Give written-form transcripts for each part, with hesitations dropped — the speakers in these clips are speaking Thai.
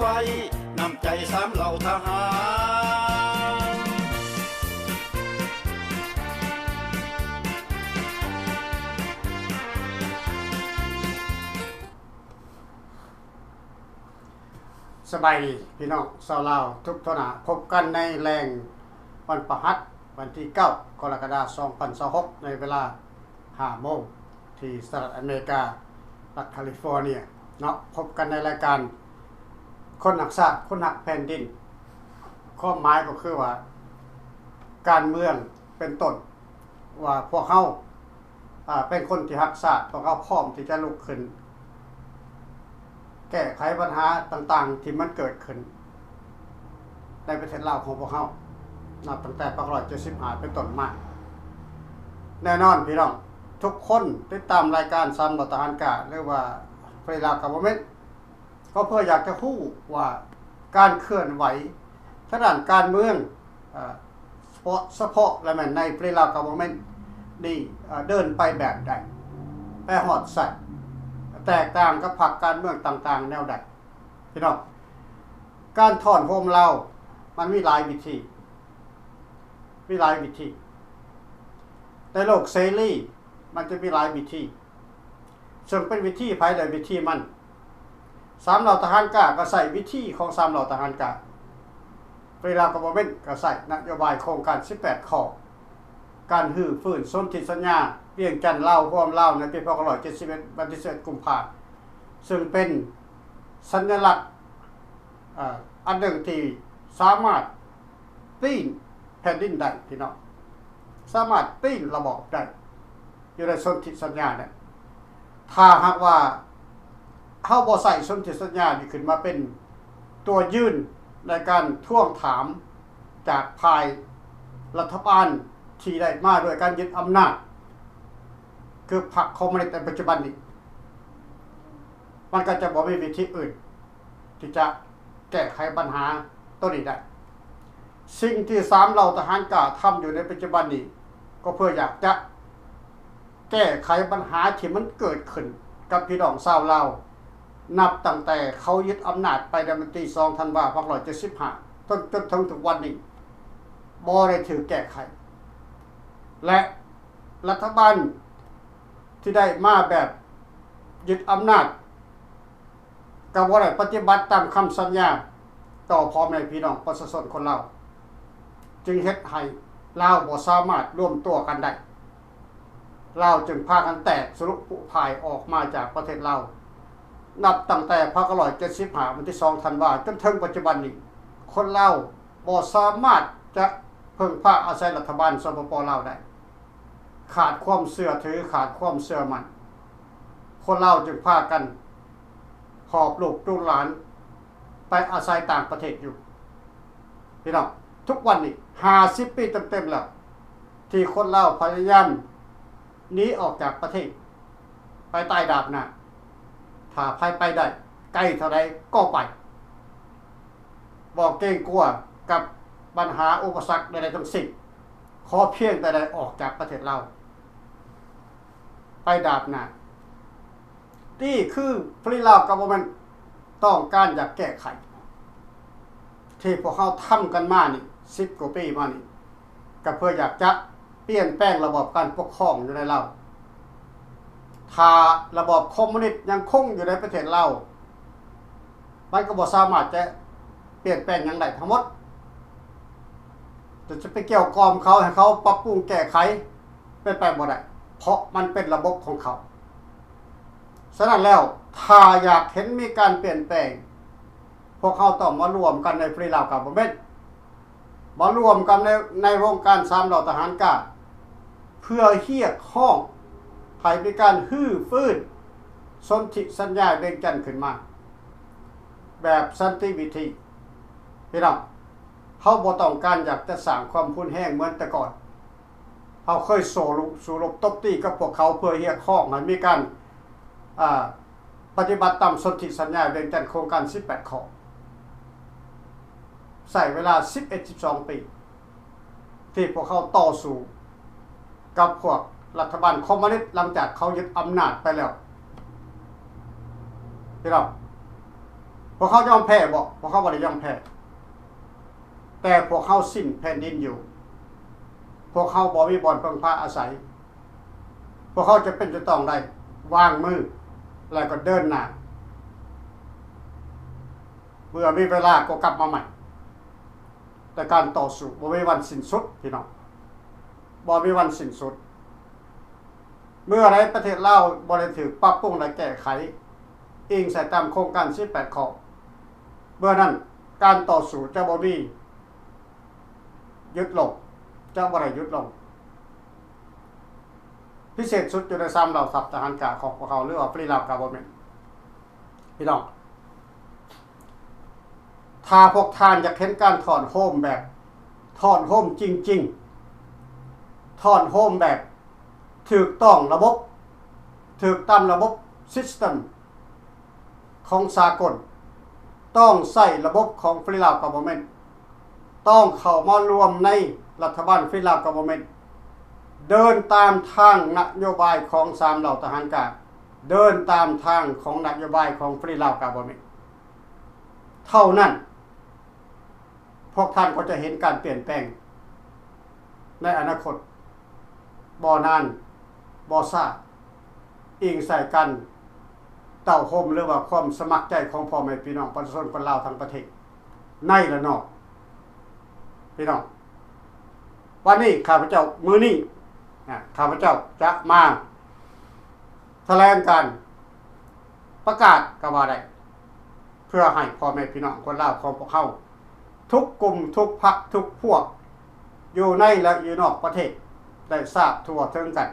ไว้น้ำใจสามเหล่าทหารสบายดีพี่น้องชาวลาวทุกท่านพบกันในแรงวันประหัสวันที่9 กรกฎาคม 2026 ในเวลา 5 โมงที่สหรัฐอเมริกา รัฐแคลิฟอร์เนียเนาะพบกันในรายการคนหักชาติคนหักแผ่นดินข้อหมายก็คือว่าการเมืองเป็นต้นว่าพวกเขาเป็นคนที่หักชาติพวกเขาพร้อมที่จะลุกขึ้นแก้ไขปัญหาต่างๆที่มันเกิดขึ้นในประเทศลาวของพวกเขานับตั้งแต่ปี1975เป็นต้นมาแน่นอนพี่น้องทุกคนติดตามรายการซัมรัฐทหารกาหรือว่าเวลากับโมเมนต์ก็เพื่ออยากจะรู้ว่าการเคลื่อนไหวทางด้านการเมืองเฉพาะและแม่นในเวลากับโมเมนต์นี่เดินไปแบบใดไปหอดใส่แตกต่างกับพรรคการเมืองต่างๆแนวใดพี่น้องการถอนโฮมเรามันมีหลายวิธีในโลกเสรีมันจะมีหลายวิธีซึ่งเป็นวิธีภายในวิธีมันสามเหล่าทหารกล้าก็ใส่วิธีของสามเหล่าทหารกล้าเวลากับโมเมนต์ก็ใส่นโยบายโครงการ18ข้อการฮื้อฟื้นสนธิสัญญาเวียงจันทน์ลาวร่วมลาวในปี2571วันที่11กุมภาพันธ์ซึ่งเป็นสัญลักษณ์อันหนึ่งที่สามารถปีนแผ่นดินได้พี่น้องสามารถปีนระบอบได้อยู่ในสนธิสัญญาเนี่ยถ้าหากว่าเฮาบ่ใส่สนธิสัญญานี่ขึ้นมาเป็นตัวยื่นในการท่วงถามจากภายรัฐบาลที่ได้มาด้วยการยึดอำนาจคือพรรคคอมมิวนิสต์ในปัจจุบันนี้มันก็จะบ่มีวิธีอื่นที่จะแก้ไขปัญหาตัวนี้ได้สิ่งที่สามเหล่าทหารกล้าทำอยู่ในปัจจุบันนี้ก็เพื่ออยากจะแก้ไขปัญหาที่มันเกิดขึ้นกับพี่น้องชาวลาวนับตั้งแต่เขายึดอำนาจไปในวันที่2 ธันวาคม 2575จนถึงทุกวันนี้บ่ได้ถือแก้ไขและรัฐบาลที่ได้มาแบบยึดอำนาจก็บ่ได้ปฏิบัติตามคำสัญญาต่อพ่อแม่พี่น้องประชาชนคนลาวจึงเฮ็ดให้ลาวบ่สามารถร่วมตัวกันได้ลาวจึงพากันแตกสรุปผู้ภายออกมาจากประเทศลาวนับตั้งแต่1975วันที่2 ธันวาคมจนถึงปัจจุบันนี้คนลาวบ่สามารถจะพึ่งพาอาศัยรัฐบาลสปป.ลาวได้ขาดความเชื่อถือขาดความเชื่อมั่นคนลาวจึงพากันหอบลูกจูงหลานไปอาศัยต่างประเทศอยู่พี่น้องทุกวันนี้50 ปีเต็มๆแล้วที่คนลาวพยายามหนีออกจากประเทศไปใต้ดาบหน้าถ้าไปได้ใกล้เท่าใดก็ไปบอกเกรงกลัวกับปัญหาอุปสรรคใดๆทั้งสิ้นขอเพียงแต่ได้ออกจากประเทศเราไปดาบหน้านี่คือฟรีลาวกับบมันต้องการอยากแก้ไขที่พวกเขาทำกันมานี่10 กว่าปีมานี่ก็เพื่ออยากจะเปลี่ยนแปลงระบบการปกครองอยู่ในเราถ้าระบบคอมมิวนิสต์ยังคงอยู่ในประเทศเรามันก็บ่สามารถจะเปลี่ยนแปลงอย่างใดทั้งหมดจะไปเกี่ยวกอมเขาให้เขาปรับปรุงแก้ไขเป็นไปบ่ได้เพราะมันเป็นระบบของเขาฉะนั้นแล้วถ้าอยากเห็นมีการเปลี่ยนแปลงพวกเขาต้องมารวมกันในฟรีลาวกับบ่แม่นมารวมกันในวงการสามเหล่าทหารกล้าเพื่อเรียกร้องให้มีการฮื้อฟื้นสนธิสัญญาเวียงจันทน์ขึ้นมาแบบสันติวิธีพี่น้องเขาบ่ต้องการอยากจะสร้างความพุ่นแห้งเหมือนแต่ก่อนเขาเคยสู้รบตบตีกับพวกเขาเพื่อเรียกร้องให้มีการปฏิบัติตามสนธิสัญญาเวียงจันทน์โครงการ18ข้อใส่เวลา 11-12 ปีที่พวกเขาต่อสู้กับพวกรัฐบาลคอมมิวนิสต์หลังจากเขายึดอำนาจไปแล้วพี่น้องพ วกเขายอมแพ้บ่พวกเขาบ่ได้ยอมแพ้แต่พวกเขาสิ้นแผ่นดินอยู่พวกเขาบ่มีบ่อนเพิ่งพาอาศัยพวกเขาจะเป็นจะต้องได้วางมือแล้วก็เดินหน้าเมื่อมีเวลาก็กลับมาใหม่แต่การต่อสู้บ่มีวันสิ้นสุดพี่น้องบ่มีวันสิ้นสุดเมื่อไรประเทศลาวบ่ได้ถูกปรับปรุงและแก้ไขอิงใส่ตามโครงการ18ข้อเมื่อนั้นการต่อสู้จะบ่มียุดลงจะบ่ได้ยุดลงพิเศษสุดอยู่ใน3เหล่าทัพทหารกะของพวกเขาหรือว่าฟรีลาวกะบ่แม่นพี่น้องถ้าพวกท่านอยากเห็นการถอนโฮมแบบถอนโฮมจริงๆถอนโฮมแบบถูกต้องระบบถูกตามระบบซิสเต็มของสากลต้องใส่ระบบของฟรีลาวกะบ่แม่นต้องเข้ามารวมในรัฐบาลฟรีลาวกะบ่แม่นเดินตามทางนโยบายของ3เหล่าทหารกะเดินตามทางของนโยบายของฟรีลาวกะบ่แม่นเท่านั้นพวกท่านก็จะเห็นการเปลี่ยนแปลงในอนาคตบ่นานบ่ซ่าอิงใส่กันเต้าห่มหรือว่าความสมัครใจของพ่อแม่พี่น้องประชาชนคนลาวทั้งประเทศในและนอกพี่น้องวันนี้ข้าพเจ้ามื้อนี้ข้าพเจ้าจะมาแถลงการประกาศก็ว่าได้เพื่อให้พ่อแม่พี่น้องคนลาวของพวกเขาทุกกลุ่มทุกพรรคทุกพวกอยู่ในและอยู่นอกประเทศได้ทราบทั่วถึงกัน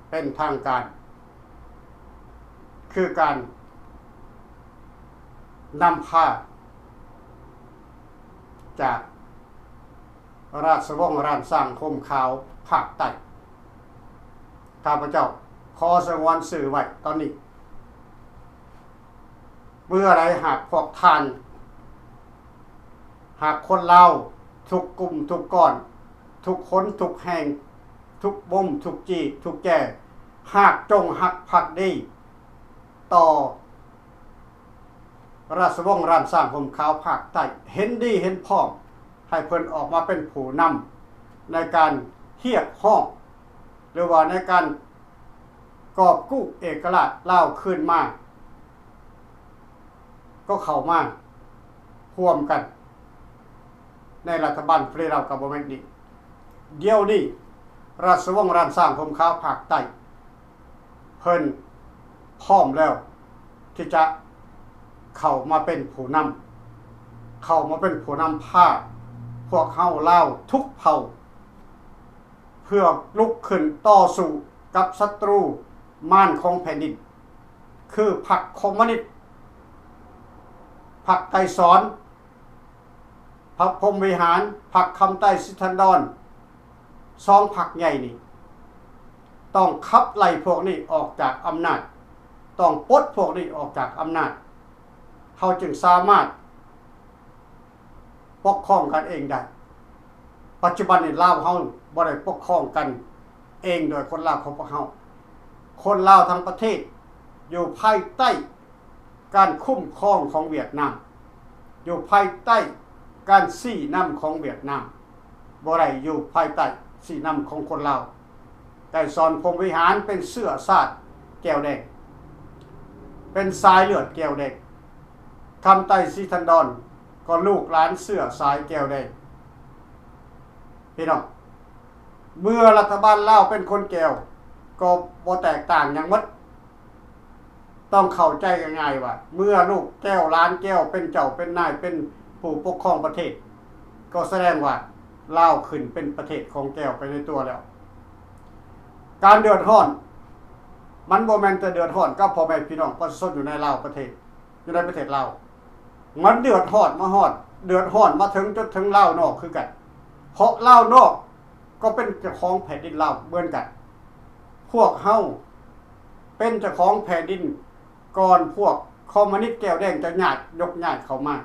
เป็นทางการคือการนำพาจากราชวงศ์รานสร้างคมขาวภาคใต้ข้าพเจ้าขอสงวนสื่อไว้ตอนนี้เมื่อไรหากพวกท่านหากคนเราทุกกลุ่มทุกก้อนทุกคนทุกแห่งทุกบ่มทุกจีทุกแก่หากจงหักภักดีต่อราชวงศ์รานสร้างคมขาวภาคใต้เห็นดีเห็นพ้องให้เพิ่นออกมาเป็นผู้นำในการเรียกร้องหรือว่าในการกอบกู้เอกราชลาวคืนมาก็เข้ามาร่วมกันในรัฐบาลฟรีลาวกะบ่แม่นดีเดี๋ยวนี้ราชวงศ์รานสร้างคมขาวภาคใต้เพิ่นพร้อมแล้วที่จะเข้ามาเป็นผู้นำเข้ามาเป็นผู้นำพาพวกเฮาลาวทุกเผ่าเพื่อลุกขึ้นต่อสู้กับศัตรูม่านของแผ่นดินคือพรรคคอมมิวนิสต์พรรคไกรสอนพรรคพรหมวิหารพรรคคำใต้สิทธันดร2พรรคใหญ่นี่ต้องขับไล่พวกนี้ออกจากอำนาจต้องปลดพวกนี้ออกจากอำนาจเขาจึงสามารถปกครองกันเองได้ปัจจุบันนี้ลาวเฮาบ่ได้ปกครองกันเองโดยคนลาวของพวกเฮาคนลาวทั้งประเทศอยู่ภายใต้การคุ้มครองของเวียดนามอยู่ภายใต้การชี้นำของเวียดนามบ่ได้อยู่ภายใต้ชี้นำของคนลาวไกรสอนพรหมวิหารเป็นเสื้อชาติแก้วแดงเป็นสายเลือดแก้วแดงคำใต้สิทธันดรก็ลูกหลานเสื้อสายแก้วแดงพี่น้องเมื่อรัฐบาลลาวเป็นคนแก้วก็บ่แตกต่างหยังหมดต้องเข้าใจง่ายๆว่าเมื่อลูกแก้วหลานแก้วเป็นเจ้าเป็นนายเป็นผู้ปกครองประเทศก็แสดงว่าลาวขึ้นเป็นประเทศของแก้วไปในตัวแล้วการเดือดร้อนมันบ่แม่นแต่เดือดร้อนกับพ่อแม่พี่น้องประชาชนอยู่ในลาวประเทศอยู่ในประเทศลาวมันเดือดร้อนมาฮอดเดือดร้อนมาถึงจนถึงลาวนอกคือกันเพราะลาวนอกก็เป็นเจ้าของแผ่นดินลาวเหมือนกันพวกเฮาเป็นเจ้าของแผ่นดินก่อนพวกคอมมิวนิสต์แก้วแดงจะญาติยกญาติเข้ามา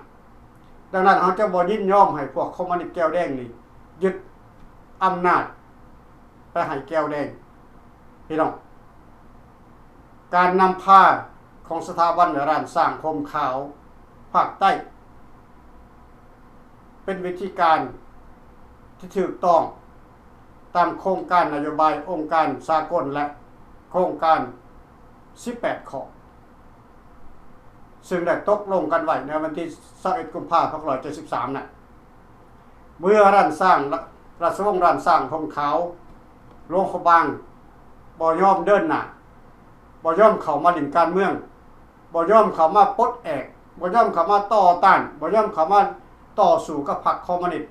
ดังนั้นเฮาจะบ่ยินยอมให้พวกคอมมิวนิสต์แก้วแดงนี่ยึดอำนาจไปให้แก้วแดงพี่น้องการนำพาของสถาบันรานสร้างคมขาว ภาคใต้เป็นวิธีการที่ถูกต้องตามโครงการนโยบายองค์การสากลและโครงการ18ข้อซึ่งได้ตกลงกันไว้ในวันที่21กุมภาพันธ์2573น่ะเมื่อรัฐสร้างราชวงศ์รัฐสร้างของเขาหลวงพระบางบ่ยอมเดินหน้าบ่ยอมเข้ามาเล่นการเมืองบ่ยอมเข้ามาปลดแอกบ่ยอมเข้ามาต่อต้านบ่ยอมเข้ามาต่อสู้กับพรรคคอมมิวนิสต์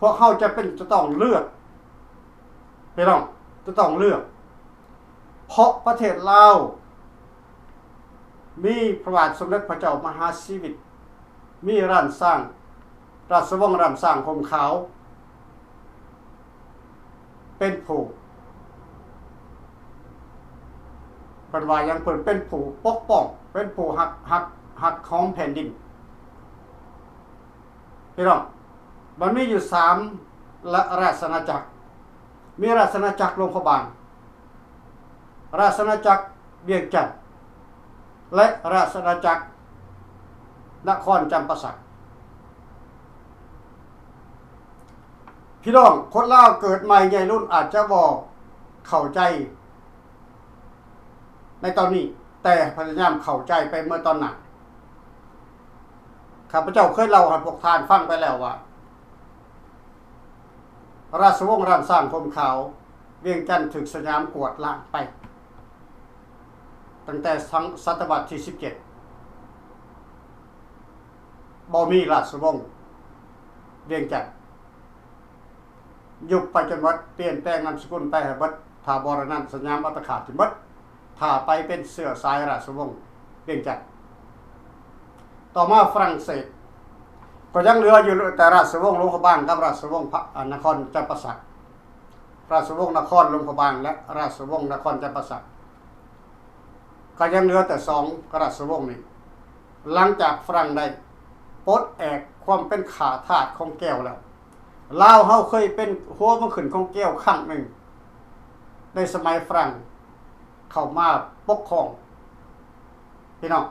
พวกเขาจะต้องเลือกพี่น้องจะต้องเลือกเพราะประเทศลาวมีพระบาทสมเด็จพระเจ้ามหาชีวิตมีรัฐสร้างราชวงศ์รัฐสร้างของเขาเป็นผู้เป็นว่ายังเป็นผู้ปกป้องเป็นผู้หักของแผ่นดินพี่น้องมันมีอยู่3ราชอาณาจักรมีราชอาณาจักรหลวงพระบางราชอาณาจักรเวียงจันทน์และราชอาณาจักรนครจำปาสักพี่น้องคนลาวเกิดใหม่ใหญ่รุ่นอาจจะบ่เข้าใจในตอนนี้แต่พยายามเข้าใจไปเมื่อตอนหน้าข้าพเจ้าเคยเล่าให้พวกท่านฟังไปแล้วว่าราชวงศ์รัฐสร้างพรมขาวเวียงจันทน์ถึกสยามกวดล้างไปตั้งแต่ศตวรรษที่17บ่มีราชวงศ์เวียงจันทน์ยุบไปจนวัดเปลี่ยนแปลงนามสกุลไปให้วัดถ้าบ่นั้นสยามอัตขาดที่หมดถ้าไปเป็นเสื้อสายราชวงศ์เวียงจันทน์ต่อมาฝรั่งเศสก็ยังเหลืออยู่แต่ราชวงศ์หลวงพระบางกับราชวงศ์นครจำปาสักราชวงศ์นครหลวงพระบางและราชวงศ์นครจำปาสักก็ยังเหลือแต่2ราชวงศ์นี้หลังจากฝรั่งได้ปลดแอกความเป็นขาทาสของแก้วแล้วลาวเฮาเคยเป็นหัวมันขึ้นของแก้วครั้งหนึ่งในสมัยฝรั่งเข้ามาปกครองพี่น้อง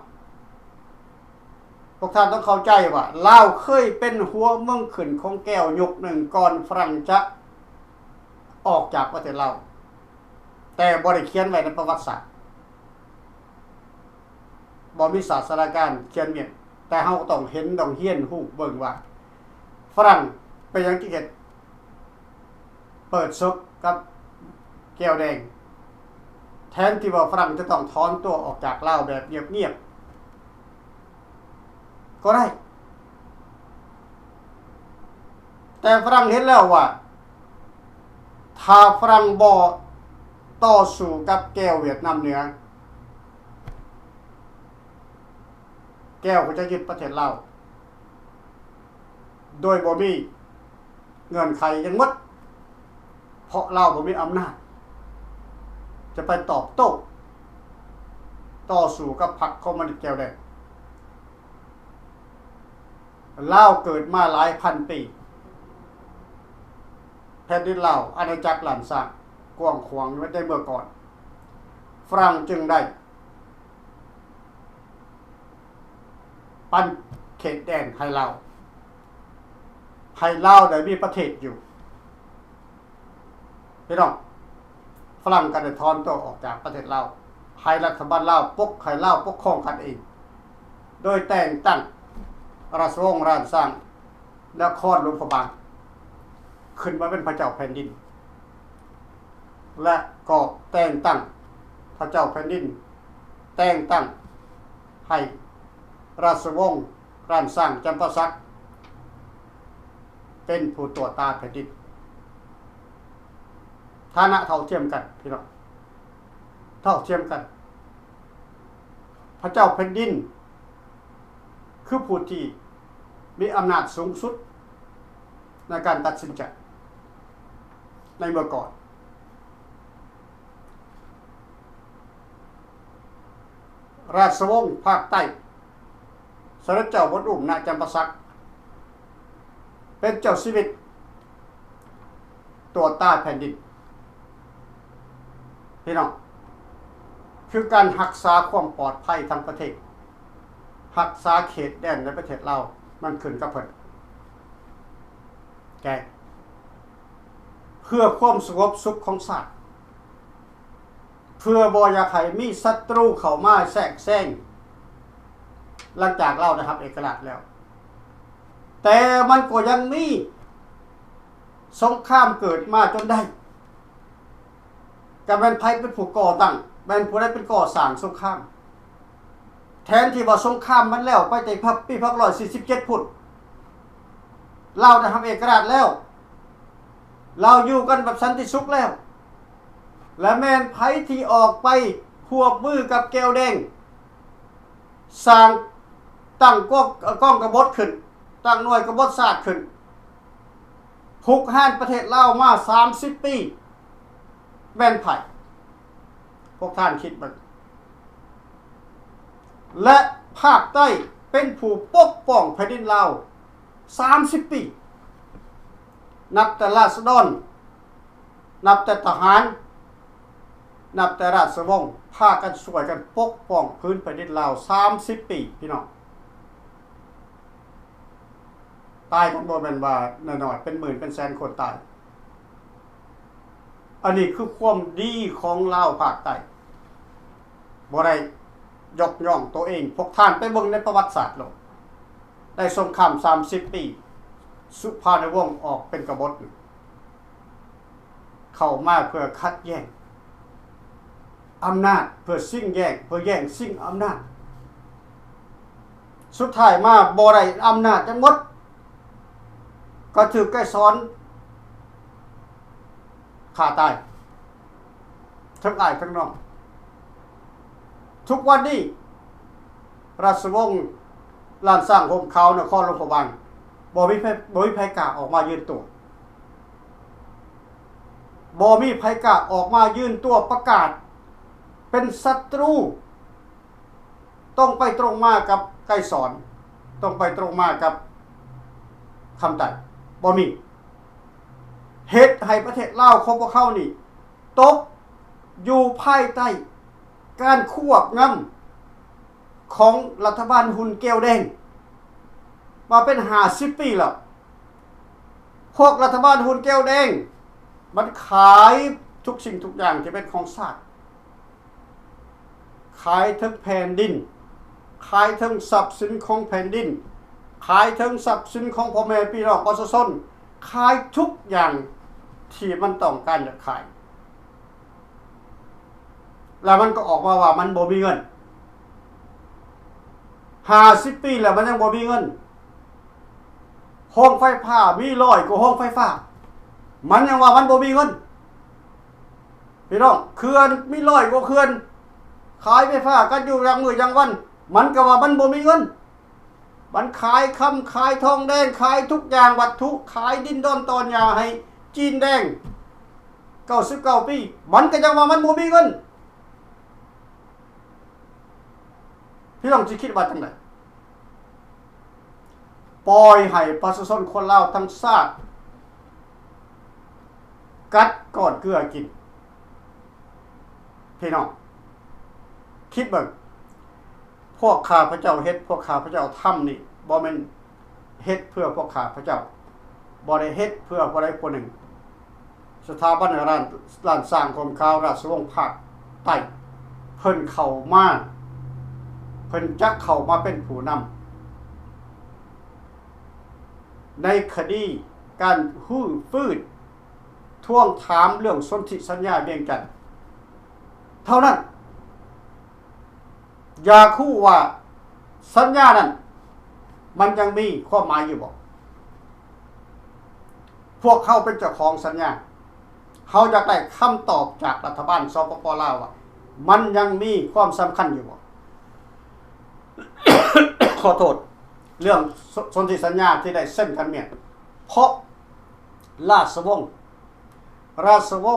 พวกท่านต้องเข้าใจว่าลาวเคยเป็นหัวเมืองขึ้นของแก้วยุคหนึ่งก่อนฝรั่งจะออกจากประเทศลาวแต่บ่ได้เขียนไว้ในประวัติศาสตร์บ่มีศาสตราจารย์เขียนเมียนแต่เฮาต้องเห็นต้องเฮียนฮู้เบิ่งว่าฝรั่งเป็นหยังที่เฮ็ดเปิดซุกกับแก้วแดงแทนที่ว่าฝรั่งจะต้องถอนตัวออกจากลาวแบบเงียบๆก็ได้แต่ฝรั่งเห็นแล้วว่าถ้าฝรั่งบ่ต่อสู้กับแก้วเวียดนามเหนือแก้วก็จะยึดประเทศลาวโดยบ่มีเงื่อนไขยังหมดเพราะลาวบ่มีอำนาจจะไปตอบโต้ต่อสู้กับพรรคคอมมิวนิสต์แก้วแดงลาวเกิดมาหลายพันปีแผ่นดินลาวอาณาจักรหลานสร้างกว้างขวางไว้ได้เมื่อก่อนฝรั่งจึงได้ปั้นเขตแดนให้ลาวได้มีประเทศอยู่พี่น้องฝรั่งก็ได้ถอนตัวออกจากประเทศลาวให้รัฐบาลลาวให้ลาวปกครองกันเองโดยแต่งตั้งราชวงศ์รัฐสร้างนครหลวงพระบางขึ้นมาเป็นพระเจ้าแผ่นดินและก็แต่งตั้งพระเจ้าแผ่นดินแต่งตั้งให้ราชวงศ์รัฐสร้างจำปาสักเป็นผู้ตรวจตาแผ่นดินฐานะเท่าเทียมกันพี่น้องเท่าเทียมกันพระเจ้าแผ่นดินคือผู้ที่มีอำนาจสูงสุดในการตัดสินใจในเมื่อก่อนราชวงศ์ภาคใต้สมเด็จเจ้าพระอุ้มณจำปาสักเป็นเจ้าชีวิตตัวต้าแผ่นดินพี่น้องคือการรักษาความปลอดภัยทั้งประเทศ รักษาเขตแดนในประเทศเรามันขึ้นกับเพิ่นแกเพื่อความสงบสุขของชาติเพื่อบ่อยากให้มีศัตรูเข้ามาแทรกแซงหลังจากเรานะครับเอกราชแล้วแต่มันก็ยังมีสงครามเกิดมาจนได้ก็แม่นไผเป็นผู้ก่อตั้งแม่นผู้ใดเป็นก่อสร้างสงครามแทนที่ว่าสงครามมันแล้วไปแต่ปี147พุ่นเราได้ทำเอกราชแล้วเราอยู่กันแบบสันติสุขแล้วและแม่นไผที่ออกไปควบมือกับแก้วแดงสร้างตั้งก้องกบฏขึ้นตั้งหน่วยกบฏศาสตร์ขึ้นพุกห้านประเทศลาวมา30ปีแม่นไผพวกท่านคิดบ้างและภาคใต้เป็นผู้ปกป้องแผ่นดินลาว30ปีนับแต่ราษฎรนับแต่ทหารนับแต่ราชวงศ์พากันช่วยกันปกป้องพื้นแผ่นดินลาว30ปีพี่น้องตายกันบ่แม่นว่าน้อยๆเป็นหมื่นเป็นแสนคนตายอันนี้คือความดีของลาวภาคใต้บ่ได้ยกย่องตัวเองพวกท่านไปเบิ่งในประวัติศาสตร์โลกได้สงคราม30ปีสุภาพวงศ์ออกเป็นกบฏเข้ามาเพื่อคัดแย่งอำนาจเพื่อซิ่งแย่งเพื่อแย่งซิ่งอำนาจสุดท้ายมาบ่ได้อำนาจทั้งหมดก็ถือไก่สอนฆ่าตายทั้งอ้ายทั้งน้องทุกวันนี้ราชวงศ์ล้านสร้างห่มขาวนครหลวงพระบางบ่มีไผกล้าออกมายืนตัวบ่มีไผกล้าออกมายืนตัวประกาศเป็นศัตรูต้องไปตรงมากับไกรสอนต้องไปตรงมากับคำตัดบ่มีเฮ็ดให้ประเทศลาวของพวกเขานี่ตกอยู่ภายใต้การควบงำของรัฐบาลหุ่นแก้วแดงมาเป็น50ปีแล้วพวกรัฐบาลหุ่นแก้วแดงมันขายทุกสิ่งทุกอย่างที่เป็นของชาติขายทั้งแผ่นดินขายทั้งทรัพย์สินของแผ่นดินขายทั้งทรัพย์สินของพ่อแม่พี่น้องประชาชนขายทุกอย่างที่มันต้องการจะขายแล้วมันก็ออกมาว่ามันบ่มีเงิน50ปีแล้วมันยังบ่มีเงินโรงไฟฟ้ามี100กว่าโรงไฟฟ้ามันยังว่ามันบ่มีเงินพี่น้องเขื่อนมี100กว่าเขื่อนขายไฟฟ้ากันอยู่อย่างมื้ออย่างวันมันก็ว่ามันบ่มีเงินมันขายคำขายทองแดงขายทุกอย่างวัตถุขายดินดอนตอนยาให้จีนแดง99ปีมันก็ยังว่ามันบ่มีเงินพี่น้องสิคิดว่าจังได๋ปล่อยให้ประชาชนคนลาวทั้งชาติกัดก้อนเกลือกินพี่น้องคิดเบิ่งพวกข้าพเจ้าเฮ็ดพวกข้าพเจ้าทำนี่บ่แม่นเฮ็ดเพื่อพวกข้าพเจ้าบ่ได้เฮ็ดเพื่อผู้ใดผู้หนึ่งสถาบันร้านสร้างของข่าวราชวงศ์ภาคใต้เพิ่นเข้ามาเพิ่นจะเข้ามาเป็นผู้นำในคดีการฮื้อฟื้นท่วงถามเรื่องสนธิสัญญาเวียงจันทน์เท่านั้นอย่าคู่ว่าสัญญานั้นมันยังมีความหมายอยู่บ่พวกเขาเป็นเจ้าของสัญญาเขาอยากได้คำตอบจากรัฐบาลสปป.ลาวว่ามันยังมีความสำคัญอยู่บ่ ขอโทษเรื่องสนธิสัญญาที่ได้เส้นกันเนี่ยเพราะราชวง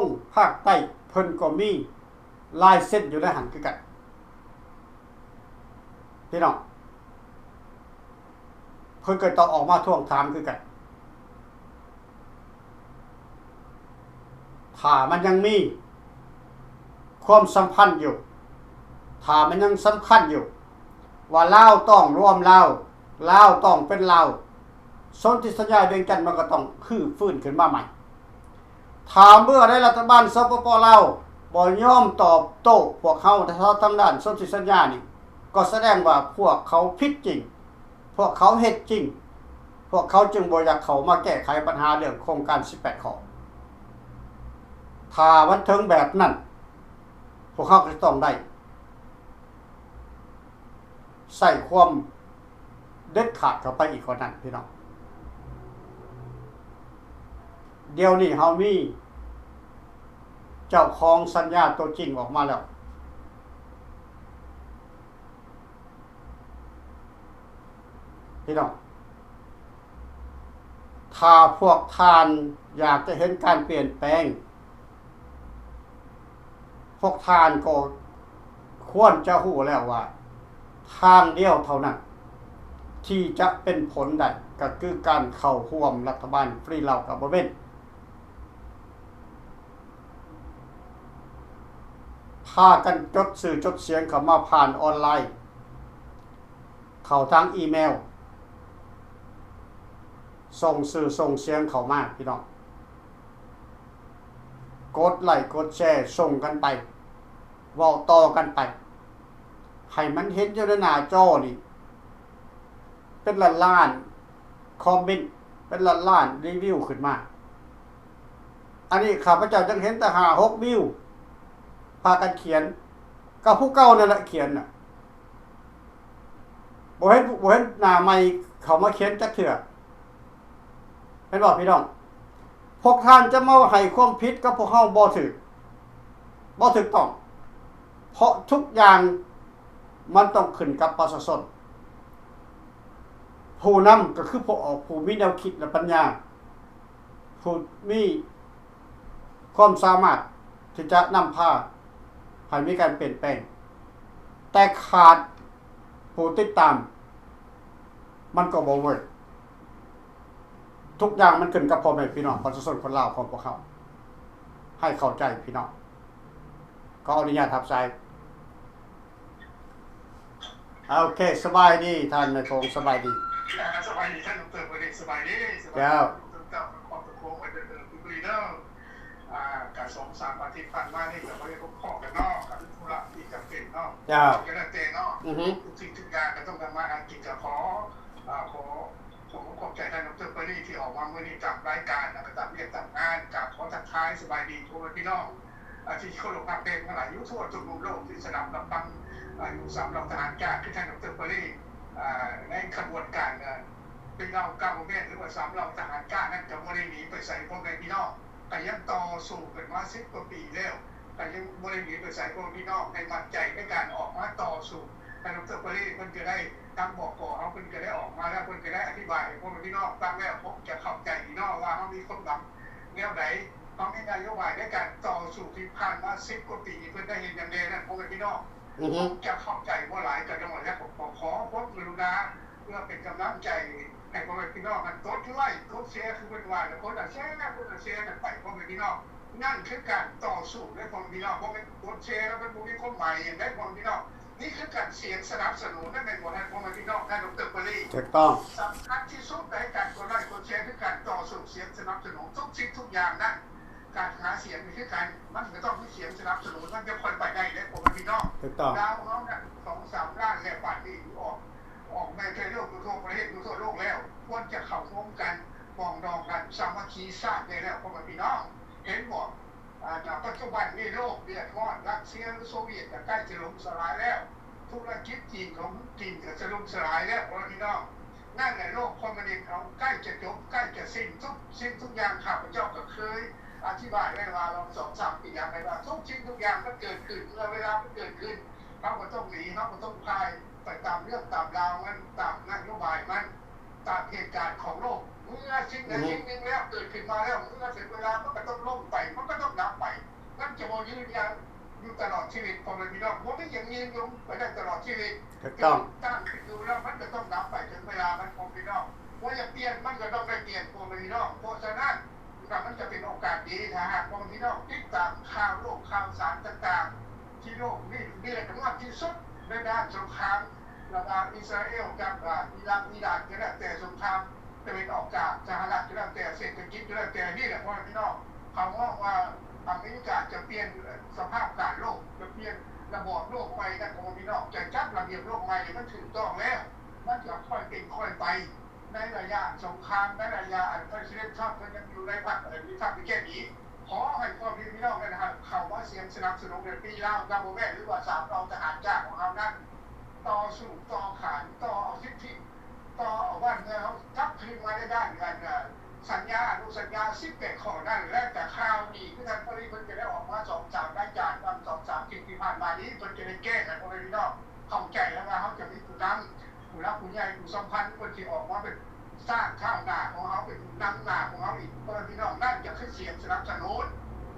ศ์ภาคใต้เพิ่นก็มีลายเส้นอยู่ในหันคือกันพี่น้องเพิ่นก็ต้องออกมาทวงถามคือกันถ้ามันยังมีความสัมพันธ์อยู่ถ้ามันยังสำคัญอยู่ ว่าลาวต้องร่วมลาวต้องเป็นลาวสนธิสัญญาเวียงจันทน์มันก็ต้องฟื้นขึ้นมาใหม่ถามเมื่อได้รัฐบาลสปปลาวบ่ยอมตอบโต้พวกเขาทางด้านสนธิสัญญานี่ก็แสดงว่าพวกเขาผิดจริงพวกเขาเฮ็ดจริงพวกเขาจึงบ่อยากเข้ามาแก้ไขปัญหาเรื่องโครงการ18ข้อถ้ามันถึงแบบนั้นพวกเขาก็ต้องได้ใส่ความเด็ดขาดเข้าไปอีกกว่านั้นพี่น้องเดี๋ยวนี้เฮามีเจ้าของสัญญาตัวจริงออกมาแล้วพี่น้องถ้าพวกท่านอยากจะเห็นการเปลี่ยนแปลงพวกท่านก็ควรจะรู้แล้วว่าทางเดียวเท่านั้นที่จะเป็นผลได้ก็คือการเข้าร่วมรัฐบาลฟรีลาวกับบ่แม่นพากันจดสื่อจดเสียงเข้ามาผ่านออนไลน์เข้าทางอีเมลส่งสื่อส่งเสียงเข้ามาพี่น้องกดไลค์กดแชร์ส่งกันไปเว้าต่อกันไปให้มันเห็นอยู่ในหน้าจอนี่เป็นล้านคอมเมนต์เป็นล้านรีวิวขึ้นมาอันนี้ข้าพเจ้าจังเห็นแต่5-6วิวพากันเขียนกับผู้เก่านั่นแหละเขียนน่ะบ่เห็นหน้าใหม่เขามาเขียนจักเทื่อเห็นบ่พี่น้องพวกท่านจะมาให้ความผิดกับพวกเฮาบ่ถูกต้องเพราะทุกอย่างมันต้องขึ้นกับประชาชนผู้นำก็คือผู้มีแนวคิดและปัญญาผู้มีความสามารถที่จะนำพาให้มีการเปลี่ยนแปลงแต่ขาดผู้ติดตามมันก็บ่เวิร์กทุกอย่างมันขึ้นกับพ่อแม่พี่น้องประชาชนคนลาวของพวกเขาให้เข้าใจพี่น้องขออนุญาตทับใจโอเคสบายดีท่านนายพงศ์สบายดีสบายดีท่านดร.ประเดชสบายดีเจ้าเจ้าขอบโค้งไปเดินคุยเด้อการ2-3 อาทิตย์ผ่านมานี่ก็บ่ได้พบพ้อกันเนาะกับธุระที่จำเป็นเนาะเจ้าก็ได้แต่เนาะทุกสิ่งทุกอย่างก็ต้องทำมาหากินก็ขอขอบใจท่านดร.ประเดชที่ออกมามื้อนี้จับรายการแล้วก็ตามเรียกตามงานกับขอทักทายสบายดีทุกพี่น้องที่คนลงภาคเป็นทั้งหลายอยู่ทั่วทุกมุมโลกที่สนับรับฟังอยู่3เราทหารจากที่ท่านดร.ประเดชในขบวนการเป็นเรา9โมงเย็นหรือว่า3เราทหารกล้านั้นจะบ่ได้หนีไปใส่พวกในพี่น้องแต่ยังต่อสู้กันมา10 กว่าปีแล้วแต่ยังบ่ได้หนีไปใส่พวกพี่น้องให้มั่นใจในการออกมาต่อสู้ท่านดร.ประเดชเพิ่นก็ได้ตั้งบอกก่อเพิ่นก็ได้ออกมาแล้วเพิ่นก็ได้อธิบายให้พวกพี่น้องฟังแล้วผมจะเข้าใจพี่น้องว่าเฮามีคนหวังแนวใดเฮามีนโยบายในการต่อสู้ที่ผ่านมา10 กว่าปีเพิ่นได้เห็นอย่างใดนั่นพวกพี่น้องจะเข้าใจว่าหลายก็จังหวัดแล้วผมขอพบกรุณาเพื่อเป็นกำลังใจให้พ่อแม่พี่น้องกันกดไลค์กดแชร์คือเป็นว่าแล้วคนละแชร์กันไปพ่อแม่พี่น้องนั่นคือการต่อสู้ด้วยพ่อแม่พี่น้องบ่แม่นกดแชร์แล้วเป็นบ่มีความหมายอย่างใดพ่อแม่พี่น้องนี่คือการเสียงสนับสนุนนั่นเป็นบ่ให้พ่อแม่พี่น้องได้ดร.ปรีถูกต้องสำคัญที่สุดในการกดไลค์กดแชร์คือการต่อสู้เสียงสนับสนุนทุกสิ่งทุกอย่างนั่นการหาเสียงนี่คือการมันก็ต้องมีเสียงสนับสนุนมันจะค่อยไปได้เด้พ่อแม่พี่น้องถูกต้องดาวเฮาน่ะ 2-3 ล้านแล้วป่านนี้ออกในโลกทั่วประเทศทั่วโลกแล้วควรจะเข้าร่วมกันปองดองกันสามัคคีสร้างได้แล้วพ่อแม่พี่น้องเห็นบ่ปัจจุบันนี้โลกเดือดร้อนรัสเซียโซเวียตก็ใกล้จะล่มสลายแล้วธุรกิจจีนของจีนก็จะล่มสลายแล้วพ่อแม่พี่น้องนั่นแหละโลกคอมมิวนิสต์เขาใกล้จะจบใกล้จะสิ้นทุกอย่างข้าพเจ้าก็เคยอธิบายไว้ว่าเรา2-3 ปีอย่างไรว่าทุกชิ้นทุกอย่างมันเกิดขึ้นเมื่อเวลามันเกิดขึ้นเราก็ต้องหนีเราก็ต้องพายไปตามเรื่องตามราวมันตามนโยบายมันตามเหตุการณ์ของโลกเมื่อสิ่งใดสิ่งหนึ่งแล้วเกิดขึ้นมาแล้วเมื่อถึงเวลามันก็ต้องล่มไปมันก็ต้องดับไปมันจะบ่ยืนยาวอยู่ตลอดชีวิตพ่อแม่พี่น้องบ่ได้ยังยืนยงไปได้ตลอดชีวิตตั้งขึ้นอยู่แล้วมันก็ต้องดับไปถึงเวลามันพ่อแม่พี่น้องว่าจะเปลี่ยนมันก็ต้องได้เปลี่ยนพ่อแม่พี่น้องเพราะฉะนั้นมันจะเป็นโอกาสดีถ้าหากพ่อแม่พี่น้องติดตามข่าวโลกข่าวสารต่างๆที่โลกนี่เดือดร้อนที่สุดในด้านสงคราม ระหว่างอิสราเอลกับอิรักอิหร่านก็แล้วแต่สงครามตะวันออกจากสหรัฐก็แล้วแต่เศรษฐกิจก็แล้วแต่นี่แหละพ่อพี่น้องเขาว่าอเมริกาจะเปลี่ยนสภาพการโลกจะเปลี่ยนระบบโลกไปนะพ่อพี่น้องจะจัดระเบียบโลกใหม่มันถูกต้องแล้วมันจะค่อยเป็นค่อยไปในระยะสงครามในระยะประเทศชาติมันยังอยู่ในพรรควิพากษ์วิจารณ์นี้ขอให้พ่อพี่น้องนะครับเขาว่าเสียงสนับสนุนในปีล่าดับเบิลแม่หรือว่าสามเราทหารจ้างของเรานั้นต่อสู้ต่อขานต่อเอาสิทธิต่อเอาบ้านเมืองเขาทับคืนมาได้ด้านกันสัญญาอนุสัญญา11ข้อนั่นและแต่ข่าวดีคือท่านปริพันธ์จะได้ออกมา2-3รายการวัน2-3ที่ผ่านมานี้เพิ่นจะได้แก้ไขพ่อพี่น้องเข้าใจแล้วว่าเขาจะมีผู้นำผู้รักผู้ใหญ่ผู้สัมพันธ์คนที่ออกมาเป็นสร้างข้าวหน้าของเขาเป็นนำหน้าของเขาอีกพ่อพี่น้องนั่นจะคือเสียงสนับสนุน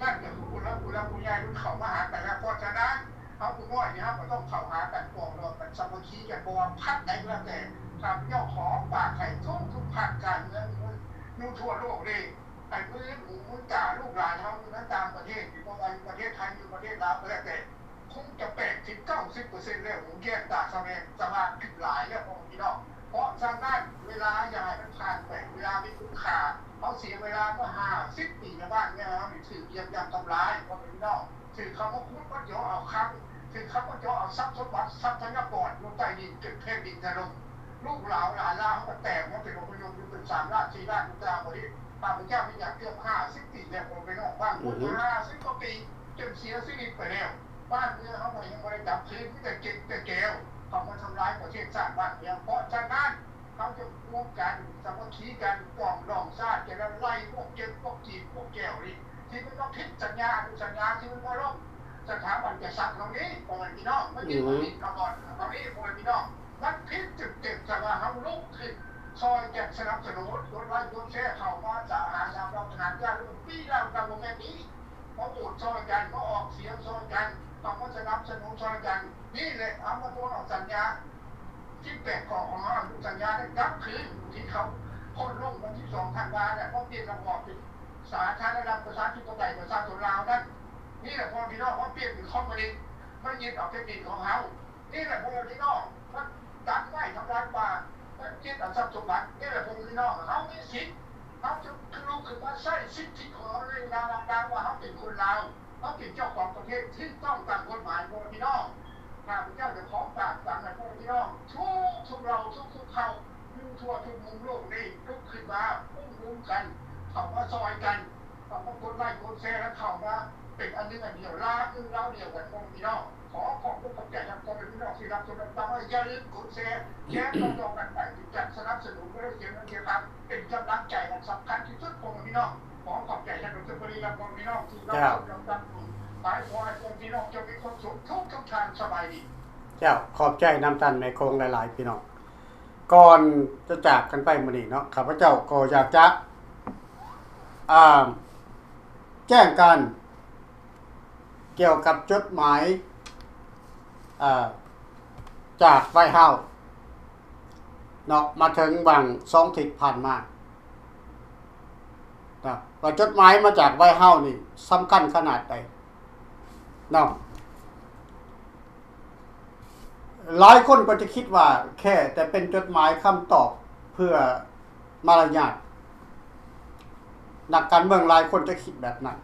นั่นจะคือผู้รักผู้ใหญ่รุ่นเขามาหาแต่ละเพราะฉะนั้นเขาผู้น้อยเนี่ยครับต้องเข้าหากันปองรวมกันสามัคคีกันบ่พักไหนก็แล้วแต่ทำเจ้าของปากให้ทุกภาคการเมืองนู่ทั่วโลกเลยไอ้พื้นหูพื้นตาลูกหลานเขาอยู่นั้นตามประเทศอยู่ประเทศไทยอยู่ประเทศลาวก็แล้วแต่คงจะ80-90%แล้วผมแยกตาสมาธิหลายแล้วของพี่น้องเพราะฉะนั้นเวลาอย่างไรมันผ่านไปเวลามีคุณค่าเขาเสียเวลาก็50 ปีในบ้านเนี่ยเขาถือเยี่ยมยำทำร้ายของพี่น้องถือคำว่าคุ้มก็เยอะเอาคำถือคำว่าเยอะเอาทรัพย์สมบัติทรัพยากรลงใต้ดินเกิดแผ่นดินถล่มลูกหลานเขาก็แตกว่าเป็นองค์ยมอยู่เป็น3 ล้าน 4 ล้านตามบริพระเจ้ามีอย่างเกือบ50 ปีแล้วผมไปนอกบ้านคน50 กว่าปีจนเสียชีวิตไปแล้วบ้านเมืองเขาก็ยังไม่ได้จับคืนที่แต่เก็บแต่แก้วเขามาทำร้ายประเทศชาติบ้านเมืองเพราะฉะนั้นเขาจะร่วมกันสามัคคีกันกล่อมรองชาติจะไล่พวกเก็บพวกจีบพวกแก้วนี่ที่มันต้องผิดสัญญาดูสัญญาที่มันก็ล่มสถาบันกษัตริย์ตรงนี้พ่อแม่พี่น้องไม่ใช่คนผิดมาก่อนตรงนี้พ่อแม่พี่น้องมันผิดจุดเด่นสำหรับเขาลุกขึ้นซอยแจกสนับสนุนรถไล่รถแช่เข้ามาจะหาชาวเราทหารญาติปีเราทำโมเมนต์นี้เขาโหวตซอยกันเขาออกเสียงซอยกันต้องมาสนับสนุนซอยกันนี่แหละเอามาตัวออกสัญญาที่8 ข้อของเขาดูสัญญาได้กลับคืนที่เขาพ้นลงวันที่2 ธันวาคมเนี่ยเขาเปลี่ยนระบอบเป็นสาธารณรัฐประชาธิปไตยประชาชนลาวนั่นนี่แหละพอพี่น้องเขาเปลี่ยนเป็นคอมมิวนิสต์ไม่ยึดเอาเทคนิคของเขานี่แหละพอพี่น้องมันตัดไม่ทำลายป่ายึดเอาทรัพย์สมบัตินี่แหละพอพี่น้องเขามีสิทธิ์เขาจะลุกขึ้นมาใช้สิทธิของเขาในนามดังว่าเขาเป็นคนลาวเขาเป็นเจ้าของประเทศที่ต้องตามกฎหมายพอพี่น้องข้าพเจ้าจะขอฝากสั่งให้พวกพี่น้องทุกเราทุกเขาอยู่ทั่วทุกมุมโลกนี้ลุกขึ้นมาอุ้มกันเข้ามาซอยกันเข้ามากดไลค์กดแชร์แล้วเข้ามาเป็นอันนึงอันเดียวลาคือเราเดียวกันพวกพี่น้องขอขอบคุณขอบใจทางกองพี่น้องที่รับชมรับฟังอย่าลืมกดแชร์ต่อกันไปจัดสนับสนุนเพื่อเสียงเสียงครับเป็นกำลังใจอันสำคัญที่สุดของพี่น้องขอขอบใจทางกองบริรับของพี่น้องที่รับชมรับฟังหมายขอให้พี่น้องจะมีความสุขทุกทางสบายดีเจ้าขอบใจน้ำตันแม่คงหลายๆพี่น้องก่อนจะจากกันไปมื้อนี้เนาะข้าพเจ้าก็อยากจะแจ้งกันเกี่ยวกับจดหมายจากไวท์เฮาส์เนาะมาถึงบาง2 ทิศผ่านมานะว่าจดหมายมาจากไวท์เฮาส์นี่สำคัญขนาดใดเนาะหลายคนก็จะคิดว่าแค่แต่เป็นจดหมายคำตอบเพื่อมารยาทนักการเมืองหลายคนจะคิดแบบนั้น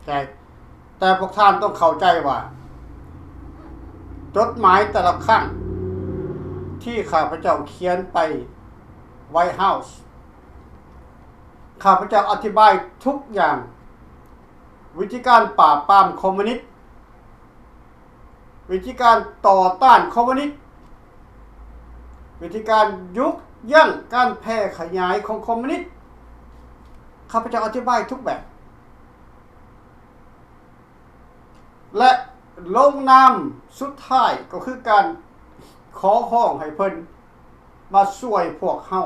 ใช่แต่พวกท่านต้องเข้าใจว่าจดหมายแต่ละครั้งที่ข้าพเจ้าเขียนไปไวท์เฮาส์ข้าพเจ้าอธิบายทุกอย่างวิธีการปราบปรามคอมมิวนิสต์วิธีการต่อต้านคอมมิวนิสต์วิธีการยุบยั้งการแพร่ขยายของคอมมิวนิสต์ข้าพเจ้าอธิบายทุกแบบและลงนามสุดท้ายก็คือการขอร้องให้เพิ่นมาช่วยพวกเฮา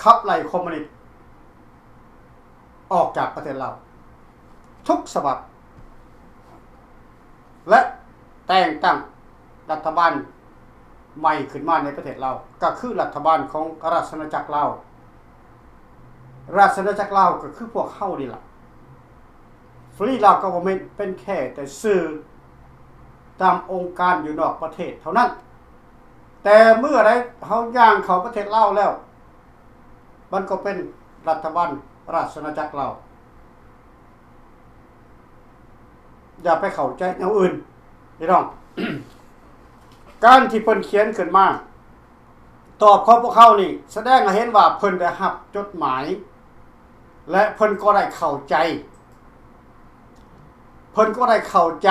ขับไล่คอมมิวนิสต์ออกจากประเทศเราทุกฉบับและแต่งตั้งรัฐบาลใหม่ขึ้นมาในประเทศเราก็คือรัฐบาลของราชอาณาจักรลาวราชอาณาจักรลาวก็คือพวกเฮานี่ล่ะฟรีลาวก็บ่แม่นเป็นแค่แต่สื่อ ตามองค์การอยู่นอกประเทศเท่านั้นแต่เมื่อใดเฮาย่างเข้าประเทศลาวแล้วมันก็เป็นรัฐบาลราชอาณาจักรเราอย่าไปเข้าใจแนวอื่นพี่น้อง การที่เพิ่นเขียนขึ้นมาตอบของพวกเขานี่แสดงให้เห็นว่าเพิ่นได้รับจดหมายและเพิ่นก็ได้เข้าใจเพิ่นก็ได้เข้าใจ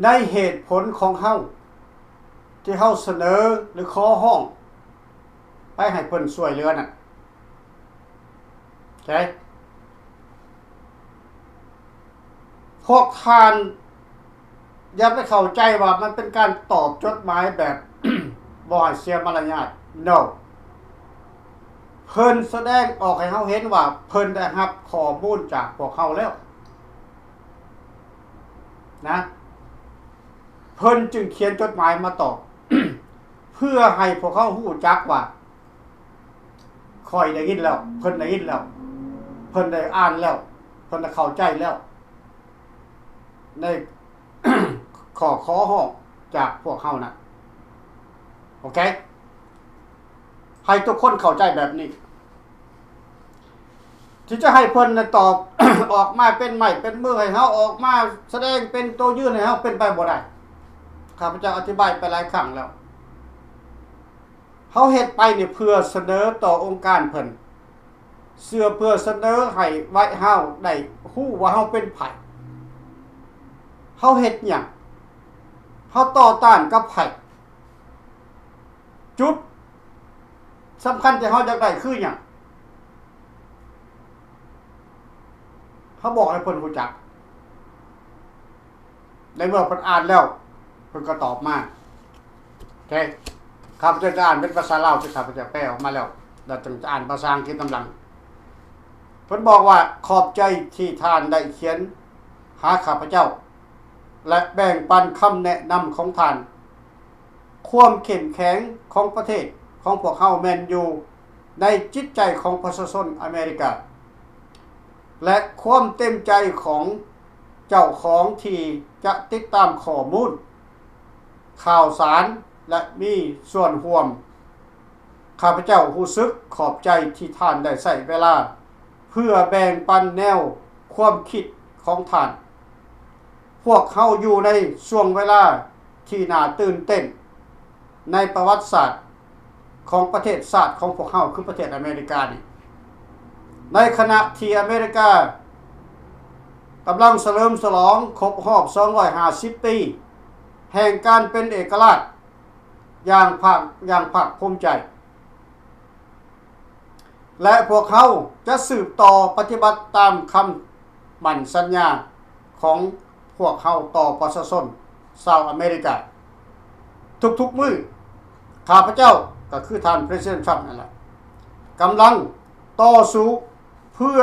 ในเหตุผลของเฮาที่เฮาเสนอหรือขอร้องไปให้เพิ่นช่วยเหลือนั่นใช่พวกท่านอย่าไปเข้าใจว่ามันเป็นการตอบจดหมายแบบ บ่ให้เสียมารยาท no เพิ่นแสดงออกให้เฮาเห็นว่าเพิ่นได้รับข้อมูลจากพวกเขาแล้วนะเพิ่นจึงเขียนจดหมายมาตอบ เพื่อให้พวกเขารู้จักว่าค่อยได้ยินแล้วเพิ่นได้ยินแล้วเพิ่นได้อ่านแล้วเพิ่นได้เข้าใจแล้วใน ขอร้องจากพวกเขานะโอเคให้ทุกคนเข้าใจแบบนี้ที่จะให้เพิ่นตอบ ออกมาเป็นไม้เป็นมือให้เฮาออกมาแสดงเป็นตัวยื่นให้เฮาเป็นไปบ่ได้ข้าพเจ้าอธิบายไปหลายครั้งแล้วเฮาเฮ็ดไปนี่เพื่อเสนอต่อองค์การเพิ่นเพื่อเสนอให้ไว้เฮาได้ฮู้ว่าเฮาเป็นไผเฮาเฮ็ดหยังเฮาต่อต้านกับไผจุดสำคัญที่เฮาอยากได้คือหยังเขาบอกให้เพิ่นรู้จักในเมื่อเพิ่นอ่านแล้วเพิ่นก็ตอบมาโอเคข้าพเจ้าจะอ่านเป็นภาษาลาวที่ข้าพเจ้าแปลออกมาแล้วเราจะอ่านภาษาอังกฤษกำลังเพิ่นบอกว่าขอบใจที่ท่านได้เขียนหาข้าพเจ้าและแบ่งปันคำแนะนำของท่านความเข้มแข็งของประเทศของพวกเฮาแม่นอยู่ในจิตใจของประชาชนอเมริกาและความเต็มใจของเจ้าของที่จะติดตามข้อมูลข่าวสารและมีส่วนร่วมข้าพเจ้ารู้สึกขอบใจที่ท่านได้ใช้เวลาเพื่อแบ่งปันแนวความคิดของท่านพวกเขาอยู่ในช่วงเวลาที่น่าตื่นเต้นในประวัติศาสตร์ของประเทศชาติของพวกเขาคือประเทศอเมริกานี่ในขณะที่อเมริกากำลังเฉลิมฉลองครบรอบ250 ปีแห่งการเป็นเอกราชอย่างภาคภูมิใจและพวกเขาจะสืบต่อปฏิบัติตามคำมั่นสัญญาของพวกเขาต่อประชาชนชาวอเมริกาทุกๆมื้อข้าพเจ้าก็คือท่านประธานทรัมป์นั่นแหละกำลังต่อสู้เพื่อ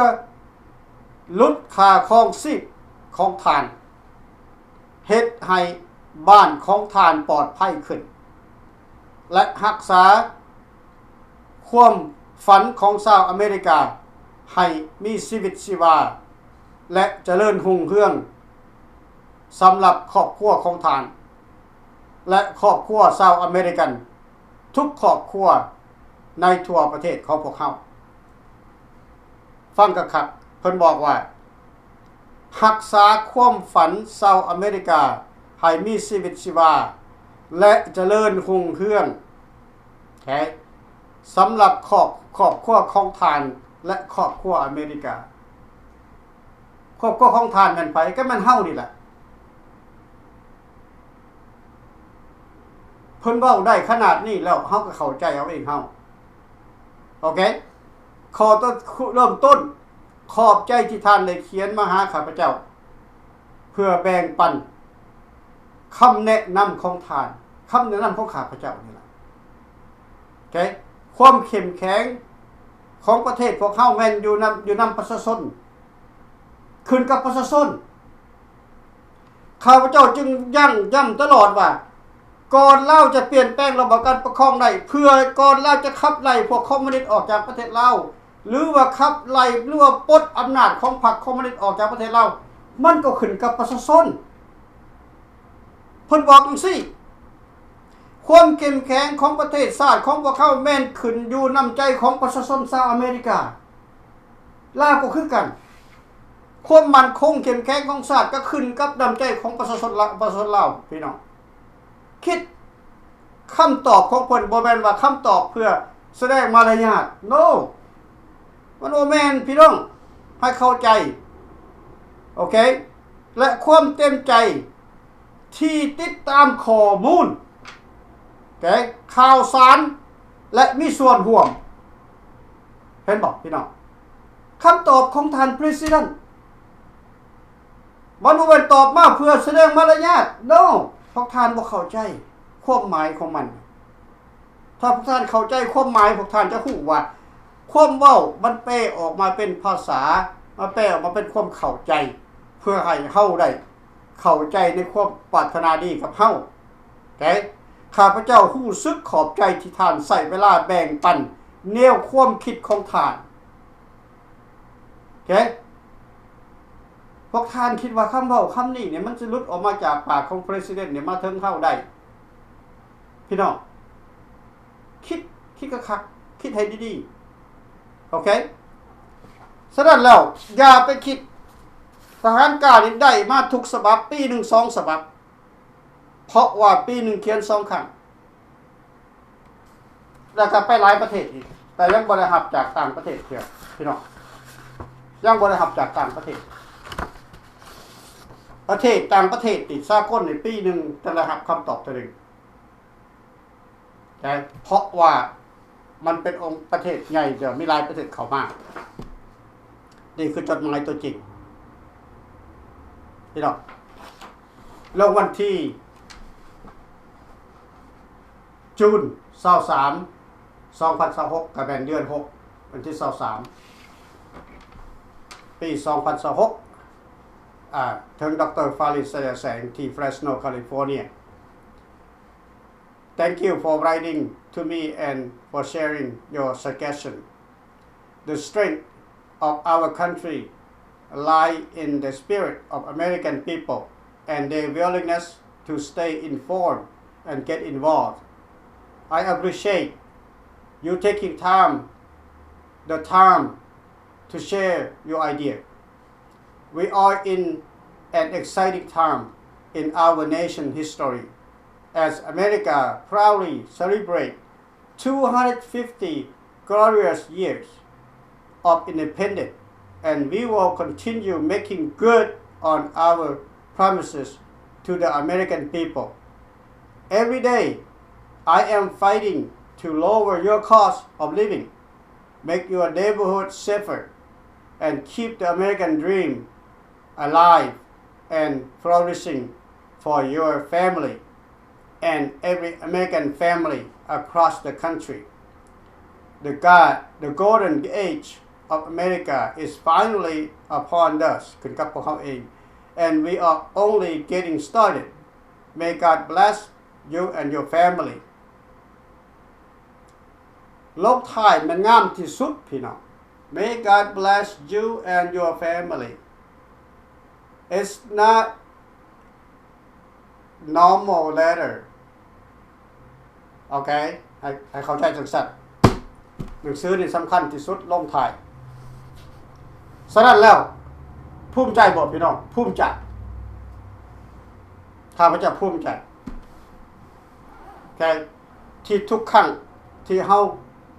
ลดค่าครองชีพของท่านเฮ็ดให้บ้านของท่านปลอดภัยขึ้นและรักษาความฝันของชาวอเมริกาให้มีชีวิตชีวาและเจริญรุ่งเรืองสำหรับครอบครัวของท่านและครอบครัวชาวอเมริกันทุกครอบครัวในทั่วประเทศของพวกเขาฟังกะคักเพิ่นบอกว่ารักษาความฝันชาวอเมริกาให้มีชีวิตชีวาและเจริญรุ่งเรืองแท้สำหรับครอบครัวของท่านและครอบครัวอเมริกาครอบครัวของท่านแม่นไผก็มันเฮานี่แหละเพิ่นเว้าได้ขนาดนี้แล้วเฮาก็เข้าใจเอาเองเฮาโอเคขอต้นเริ่มต้นขอบใจที่ท่านได้เขียนมาหาข้าพเจ้าเพื่อแบ่งปันคำแนะนำของท่านคำแนะนำของข้าพเจ้านี่ล่ะโอเคความเข้มแข็งของประเทศพวกเฮาแม่นอยู่นำประชาชนขึ้นกับประชาชนข้าพเจ้าจึงย้ำตลอดว่าก่อนลาวจะเปลี่ยนแปลงระบบการปกครองได้เพื่อก่อนลาวจะขับไล่พวกคอมมิวนิสต์ออกจากประเทศลาวหรือว่าขับไล่หรือว่าปลดอำนาจของพรรคคอมมิวนิสต์ออกจากประเทศลาวมันก็ขึ้นกับประชาชน เพิ่นบอกจังซี่ความเข้มแข็งของประเทศชาติของพวกเขาแม่นขึ้นอยู่น้ำใจของประชาชนชาวอเมริกาลาวก็คือกันความมั่นคงเข้มแข็งของชาติก็ขึ้นกับน้ำใจของประชาชนลาวพี่น้องคิดคำตอบของเพิ่นบ่แม่นว่าคำตอบเพื่อแสดงมารยาท no มันบ่แม่นพี่น้องให้เข้าใจโอเคและความเต็มใจที่ติดตามข้อมูลโอเคข่าวสารและมีส่วนร่วมเห็นบอกพี่น้องคำตอบของท่าน President มันบ่เป็นตอบมาเพื่อแสดงมารยาท no พวกท่านบ่เข้าใจความหมายของมันถ้าพวกท่านเข้าใจความหมายพวกท่านจะรู้ว่าความเว้ามันแปลออกมาเป็นภาษามาแปลออกมาเป็นความเข้าใจเพื่อให้เฮาได้เข้าใจในความปรารถนาดีกับเฮาโอเคข้าพเจ้ารู้สึกขอบใจที่ท่านใส่เวลาแบ่งปันแนวความคิดของท่านโอเคพวกท่านคิดว่าคำเว้าคำนี้เนี่ยมันจะหลุดออกมาจากปากของ President เนี่ยมาถึงเฮาได้พี่น้องคิดคักๆคิดให้ดีๆโอเคฉะนั้นแล้วอย่าไปคิดทหารกล้านี่ได้มาทุกฉบับปีหนึ่ง2ฉบับเพราะว่าปีหนึ่งเขียน2ครั้งแล้วก็ไปหลายประเทศอีกแต่ยังบ่ได้รับจากต่างประเทศเพียงพี่น้องยังบ่ได้รับจากต่างประเทศต่างประเทศติดสากลในปีหนึ่งจะได้รับคำตอบตัวหนึ่งแต่เพราะว่ามันเป็นองค์ประเทศใหญ่เดี๋ยวมีหลายประเทศเข้ามานี่คือจดหมายตัวจริงพี่น้องแล้ววันที่จูน23 2026กับแบนเดือน6วันที่23ปี2026ถึงดร. ฟาริส แสงที่ Fresno California Thank you for writing to me and for sharing your suggestion. The strength of our country lie in the spirit of American people and their willingness to stay informed and get involved. I appreciate you taking the time to share your idea. We are in an exciting time in our nation's history as America proudly celebrates 250 glorious years of independence, and we will continue making good on our promises to the American people. Every day, I am fighting to lower your cost of living, make your neighborhood safer, and keep the American dream alive and flourishing for your family and every American family across the country. The golden age of America is finally upon us ขึ้นกับพวกเขาเอง and we are only getting started. May God bless you and your family. ลบท้ายมันงามที่สุดพี่น้อง May God bless you and your family. It's not normal letter โอเคให้เข้าใจจังสัตว์หนังสือนี่สำคัญที่สุดลงท้ายฉะนั้นแล้วภูมิใจบ่พี่น้องภูมิใจข้าพเจ้าภูมิใจโอเคที่ทุกครั้งที่เฮา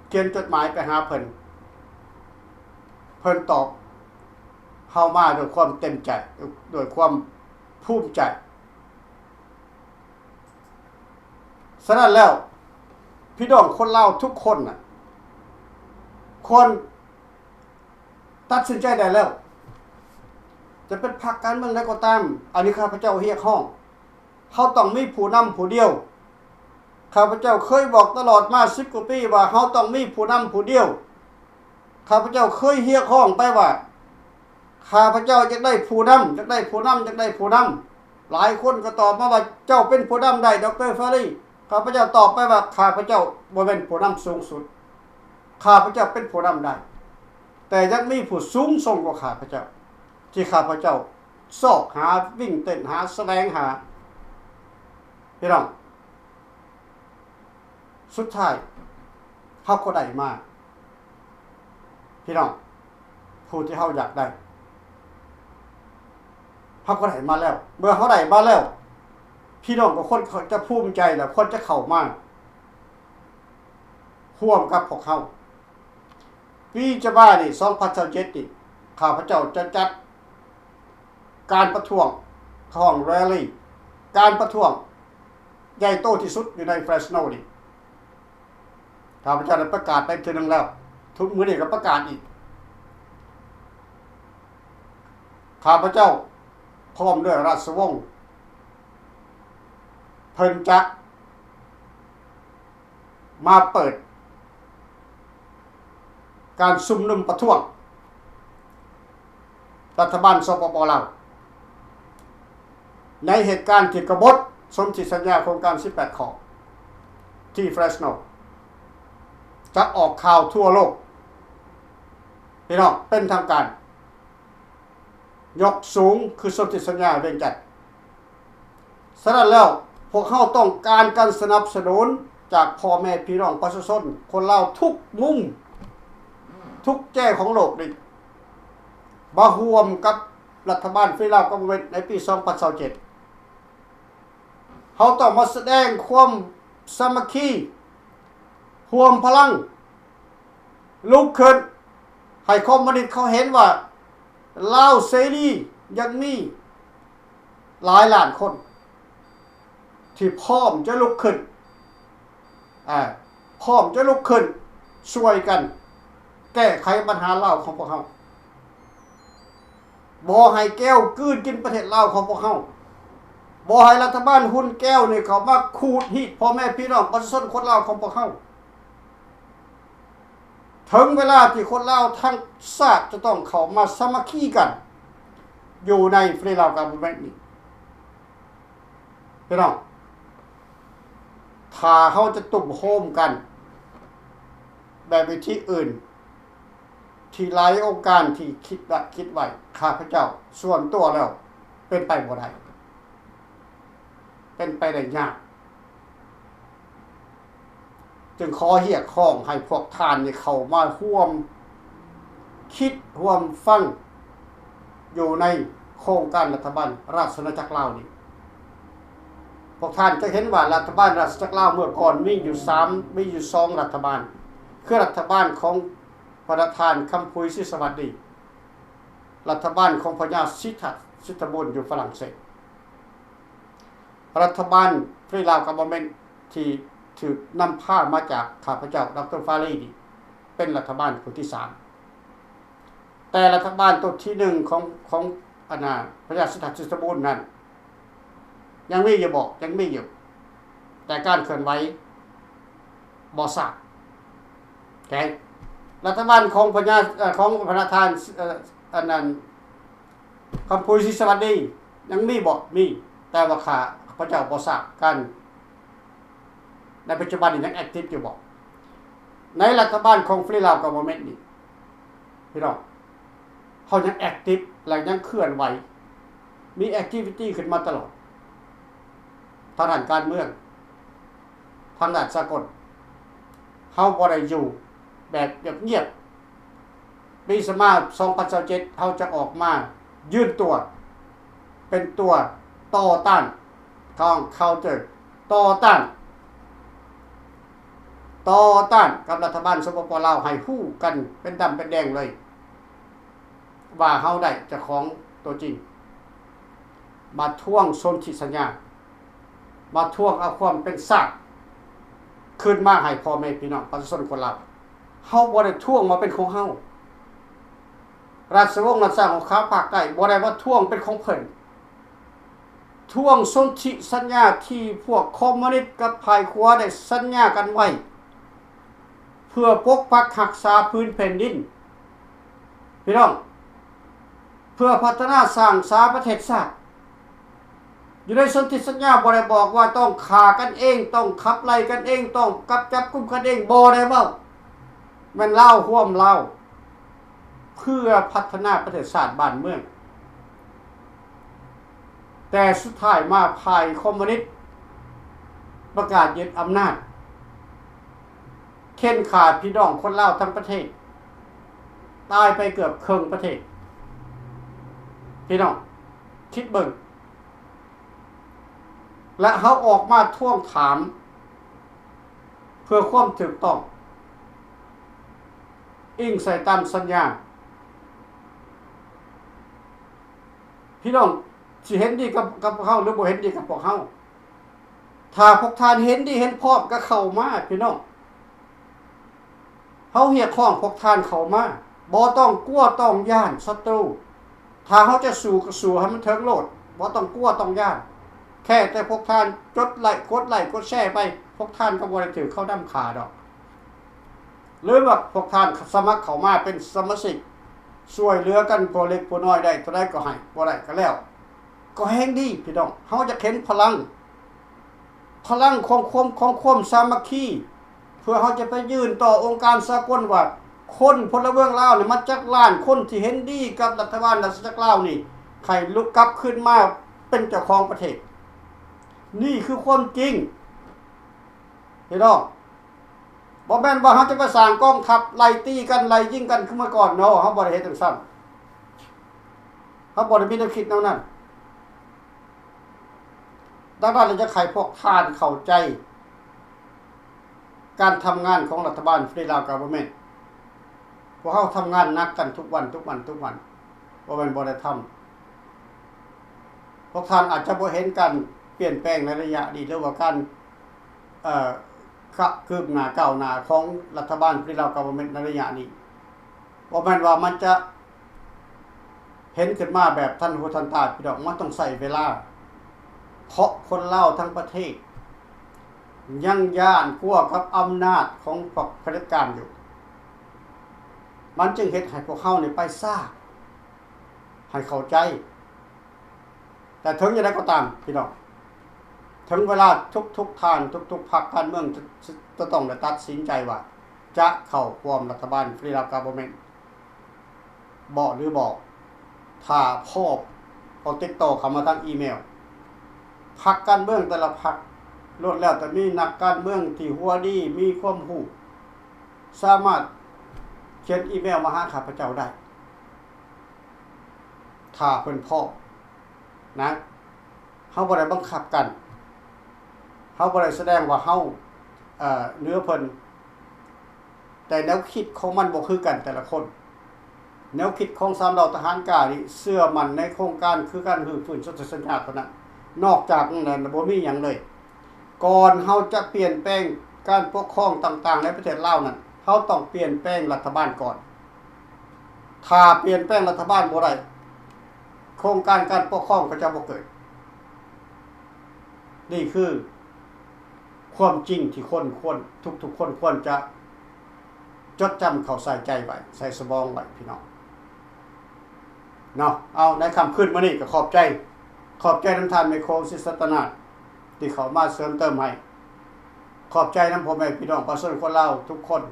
เขียนจดหมายไปหาเพิ่นตอบเฮามาด้วยความเต็มใจด้วยความภูมิใจฉะนั้นแล้วพี่น้องคนลาวทุกคนน่ะคนตัดสินใจได้แล้วจะเป็นพรรคการเมืองใดก็ตามอันนี้ข้าพเจ้าเรียกร้องเขาต้องมีผู้นำผู้เดียวข้าพเจ้าเคยบอกตลอดมา10กว่าปีว่าเขาต้องมีผู้นำผู้เดียวข้าพเจ้าเคยเรียกร้องไปว่าข้าพเจ้าอยากได้ผู้นำหลายคนก็ตอบมาว่าเจ้าเป็นผู้นำได้ดร. ฟารีข้าพเจ้าตอบไปว่าข้าพเจ้าบ่เป็นผู้นำสูงสุดข้าพเจ้าเป็นผู้นำได้แต่ยังมีผู้สูงส่งกว่าข้าพเจ้าที่ข้าพเจ้าซอกหาวิ่งเต้นหาแสวงหา พี่น้องสุดท้ายเขาก็ได้มาพี่น้องผู้ที่เขาอยากได้เขาก็ได้มาแล้วเมื่อเขาได้มาแล้วพี่น้องก็คนจะภูมิใจแหละคนจะเข้ามาร่วมกับพวกเขาปีจะบ้านี่2027นี่ข้าพเจ้าจะจัดการประท้วงของแรลลี่การประท้วงใหญ่โตที่สุดอยู่ในเฟรชโนนี่ข้าพเจ้าได้ประกาศไปทีนึงแล้วทุกมื้อนี้ก็ประกาศอีกข้าพเจ้าพร้อมด้วยราชวงศ์เพิ่นจะมาเปิดการชุมนุมประท้วงรัฐบาลสปป.ลาวในเหตุการณ์ที่กบฏสนธิสัญญาโครงการ18ข้อที่เฟรชโนจะออกข่าวทั่วโลกพี่น้องเป็นทางการยกสูงคือสนธิสัญญาเวียงจันทน์ฉะนั้นแล้วพวกเขาต้องการสนับสนุนจากพ่อแม่พี่น้องประชาชนคนลาวทุกมุมทุกแจ้ของโลกนี่มาร่วมกับรัฐบาลฟิลิปปินส์ในปี2027เขาต้องมาแสดงความสามัคคีรวมพลังลุกขึ้นให้คอมมิวนิสต์เขาเห็นว่าลาวเสรียังมีหลายล้านคนที่พร้อมจะลุกขึ้นพร้อมจะลุกขึ้นช่วยกันแก้ไขปัญหาลาวของพวกเขาบ่ให้แก้วกืนกินประเทศลาวของพวกเขาบ่ให้รัฐบาลหุ้นแก้วนี่เขามาขูดหิดพ่อแม่พี่น้องประชาชนคนลาวของพวกเขาถึงเวลาที่คนลาวทั้งชาติจะต้องเข้ามาสามัคคีกันอยู่ในฟรีลาวกับเมืองนี้พี่น้องถ้าเขาจะตุ่มโฮมกันแบบวิธีอื่นที่หลายองค์การที่คิดไว้ข้าพเจ้าส่วนตัวแล้วเป็นไปบ่ได้เป็นไปได้ยากจึงขอเรียกร้องให้พวกท่านนี่เข้ามาร่วมคิดร่วมฟังอยู่ในโครงการรัฐบาลราชอาณาจักรลาวนี่พวกท่านจะเห็นว่ารัฐบาลราชอาณาจักรลาวเมื่อก่อนมีอยู่2รัฐบาลคือรัฐบาลของประธานคำพุยศิสวัสดีรัฐบาลของพญาสิทธบุญอยู่ฝรั่งเศสรัฐบาลฟรีลาวกับบอมเมนที่ถูกนำพามาจากข้าพเจ้าดร.ฟารีดีเป็นรัฐบาลคนที่3แต่รัฐบาลตัวที่1ของพญาสิทธบุญนั้นยังมีอยู่ยังมีอยู่แต่การเคลื่อนไหวบ่ทราบแกรัฐบาลของของประธานคำพูดศิสวัสดียังมีแต่ว่าข้าพเจ้าบ่ทราบกันในปัจจุบันนี้ยังแอคทีฟอยู่ในรัฐบาลของฟรีลาวกับโมเมนต์นี้พี่น้องเขายังแอคทีฟและยังเคลื่อนไหวมีแอคทิวิตี้ขึ้นมาตลอดทางด้านการเมืองทางด้านสากลเขาบ่ได้อยู่แบบเงียบปีสมา2027เขาจะออกมายื่นตัวเป็นตัวต่อต้านเขาจะต่อต้านกับรัฐบาลสปป.ลาวให้ฮู้กันเป็นดำเป็นแดงเลยว่าเฮาได้เจ้าของตัวจริงมาท่วงสนธิสัญญามาท่วงเอาความเป็นชาติขึ้นมาให้พ่อแม่พี่น้องประชาชนคนลาวเฮาบ่ได้ท่วงมาเป็นของเฮาราชวงศ์รัชกาลของข้าภาคใต้บ่ได้ว่าท่วงเป็นของเพิ่นท่วงสนธิสัญญาที่พวกคอมมิวนิสต์กับพายขัวได้สัญญากันไว้เพื่อปกปักรักษาพื้นแผ่นดินพี่น้องเพื่อพัฒนาสร้างสาประเทศชาติอยู่ในสนธิสัญญาบ่ได้บอกว่าต้องฆ่ากันเองต้องขับไล่กันเองต้องจับกุมกันเองบ่ได้เว้ามันเล่าร่วมเล่าเพื่อพัฒนาประเทศชาติบ้านเมืองแต่สุดท้ายมาภายคอมมิวนิสต์ ประกาศยึดอำนาจเค้นขาดพี่น้องคนลาวทั้งประเทศตายไปเกือบครึ่งประเทศพี่น้องคิดเบิ่งและเขาออกมาท่วงถามเพื่อความถูกต้องอิงใส่ตามสัญญาพี่น้องสิเห็นดีกับเขาหรือบ่เห็นดีกับพวกเขาถ้าพวกท่านเห็นดีเห็นพร้อมก็เข้ามาพี่น้องเขาเรียกร้องพวกท่านเข้ามาบ่ต้องกลัวต้องย่านศัตรูถ้าเขาจะสู้ก็สู้ให้มันถึงโลดบ่ต้องกลัวต้องย่านแค่แต่พวกท่านจดไลค์กดแชร์ไปพวกท่านก็บ่ได้ถือเข้าดำขาดอกหรือว่าพวกท่านสมัครเข้ามาเป็นสมาชิกช่วยเหลือกันพอเล็กพอน้อยได้เท่าใดก็ให้บ่ได้ก็แล้วก็แฮงดีพี่น้องเฮาจะเห็นพลังของความสามัคคีเพื่อเฮาจะไปยื่นต่อองค์การสากลว่าคนพลเมืองลาวนี่มาจักล้านคนที่เห็นดีกับรัฐบาลราชจักรลาวนี่ใครลุกกลับขึ้นมาเป็นเจ้าของประเทศนี่คือความจริงพี่น้องบ่แม่นว่าเฮาจะไปสร้างกองทัพไล่ตีกันไล่ยิงกันขึ้นมาก่อนเนาะเฮาบ่ได้เฮ็ดจังซั่นเฮาบ่ได้มีแนวคิดแนวนั้นดังนั้นเราจะไขพวกท่านเข้าใจการทำงานของรัฐบาล Federal Government พวกเฮาทำงานหนักกันทุกวันบ่แม่นบ่ได้ทำพวกท่านอาจจะบ่เห็นการเปลี่ยนแปลงในระยะนี้หรือว่าการคืบหน้าก้าวหน้าของรัฐบาล Federal Government ในระยะนี้บ่แม่นว่ามันจะเห็นขึ้นมาแบบทันหูทันตาพี่น้องมันต้องใช้เวลาเพราะคนลาวทั้งประเทศยังย่านกลัวกับอำนาจของพวกเผด็จการอยู่มันจึงเฮ็ดให้พวกเฮานี่ไปซ่าให้เข้าใจแต่ถึงอย่างไรก็ตามพี่น้องถึงเวลาทุกท่านทุกพรรคการเมืองจะต้องได้ตัดสินใจว่าจะเข้าร่วมรัฐบาล Federal Government บ่หรือบ่ถ้าพบเอาติดต่อเข้ามาทางอีเมลพรรคการเมืองแต่ละพรรคล้วนแล้วแต่มีนักการเมืองที่หัวดีมีความรู้สามารถเขียนอีเมลมาหาข้าพเจ้าได้ถ้าเพิ่นพร้อมนะเฮาบ่ได้บังคับกันเฮาบ่ได้แสดงว่าเฮาเหนือเพิ่นแต่แนวคิดของมันบ่คือกันแต่ละคนแนวคิดของ3เหล่าทหารกล้านี่เชื่อมั่นในโครงการคือการฟื้นสันติสัญญาเท่านั้นนอกจากนั้นบ่มีหยังเลยก่อนเฮาจะเปลี่ยนแปลงการปกครองต่างๆในประเทศลาวนั้นเฮาต้องเปลี่ยนแปลงรัฐบาลก่อนถ้าเปลี่ยนแปลงรัฐบาลบ่ได้โครงการการปกครองก็จะบ่เกิดนี่คือความจริงที่คนควรทุกคนควรจะจดจำเข้าใส่ใจไว้ใส่สมองไว้พี่น้องเนาะเอาในค่ำคืนมื้อนี้ก็ขอบใจนำท่านไมโครศิษตนาถที่เข้ามาเสริมเติมให้ขอบใจนำพ่อแม่พี่น้องประชาชนคนลาวทุกคน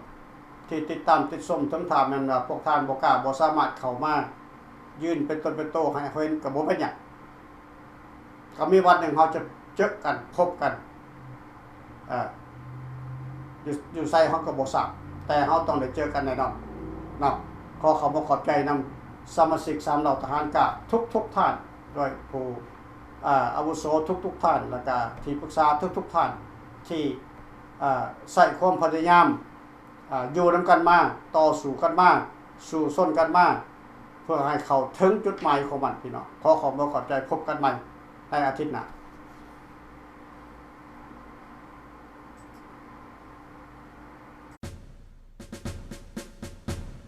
ที่ติดตามติดชมทั้งถามแม่นว่าพวกท่านบ่กล้าบ่สามารถเข้ามายืนเป็นต้นเป็นโตให้เห็นก็บ่เป็นหยังก็มีวันหนึ่งเฮาจะเจอกันพบกันอยู่ไสเฮาก็บ่ทราบแต่เฮาต้องได้เจอกันแน่นอนเนาะขอขอบใจนำสมาชิก3เหล่าทหารกะทุกท่านด้วยผู้อาวุโสทุกท่านแล้วก็ที่ปรึกษาทุกท่านที่ใส่ความพยายามอยู่นำกันมาต่อสู้กันมาสู่ส้นกันมาเพื่อให้เขาถึงจุดหมายของมันพี่น้องขอขอบใจพบกันใหม่ในอาทิตย์หน้า